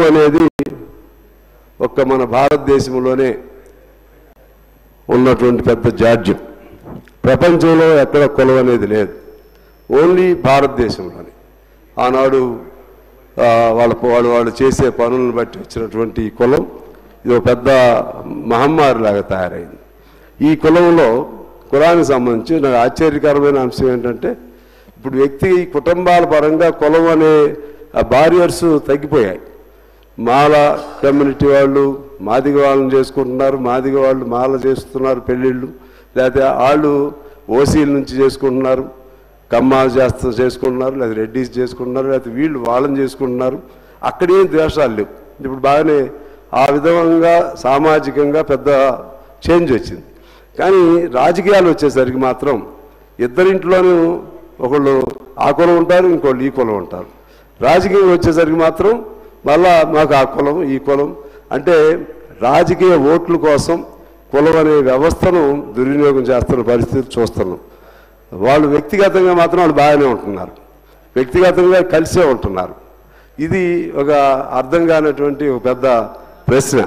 అనేది ఒక్క మన భారతదేశంలోనే ఉన్నటువంటి పెద్ద జాడ్యం. ప్రపంచంలో ఎక్కడ కులం అనేది లేదు, ఓన్లీ భారతదేశంలోనే. ఆనాడు వాళ్ళు చేసే పనులను బట్టి వచ్చినటువంటి కులం ఇది ఒక పెద్ద మహమ్మారిలాగా తయారైంది. ఈ కులంలో కులానికి సంబంధించి నాకు ఆశ్చర్యకరమైన అంశం ఏంటంటే, ఇప్పుడు వ్యక్తి కుటుంబాల పరంగా కులం అనే బారియర్స్ తగ్గిపోయాయి. మాల కమ్యూనిటీ వాళ్ళు మాదిగ వాళ్ళని చేసుకుంటున్నారు, మాదిగ వాళ్ళు మాల చేస్తున్నారు పెళ్ళిళ్ళు, లేకపోతే వాళ్ళు ఓసీల నుంచి చేసుకుంటున్నారు, కమ్మాలు చేసుకుంటున్నారు, లేదా రెడ్డీస్ చేసుకుంటున్నారు, లేకపోతే వీళ్ళు వాళ్ళని చేసుకుంటున్నారు. అక్కడేం ద్వేషాలు లేవు. ఇప్పుడు బాగానే ఆ విధంగా సామాజికంగా పెద్ద చేంజ్ వచ్చింది. కానీ రాజకీయాలు వచ్చేసరికి మాత్రం ఇద్దరింట్లోనూ ఒకళ్ళు ఆ కులం ఉంటారు, ఇంకోళ్ళు ఈ కులం ఉంటారు. రాజకీయం వచ్చేసరికి మాత్రం మళ్ళా మాకు ఆ కులం ఈ కులం అంటే రాజకీయ ఓట్ల కోసం కులం అనే వ్యవస్థను దుర్వినియోగం చేస్తున్న పరిస్థితి చూస్తున్నాం. వాళ్ళు వ్యక్తిగతంగా మాత్రం వాళ్ళు బాగానే ఉంటున్నారు, వ్యక్తిగతంగా కలిసే ఉంటున్నారు. ఇది ఒక అర్థం కానటువంటి ఒక పెద్ద ప్రశ్న.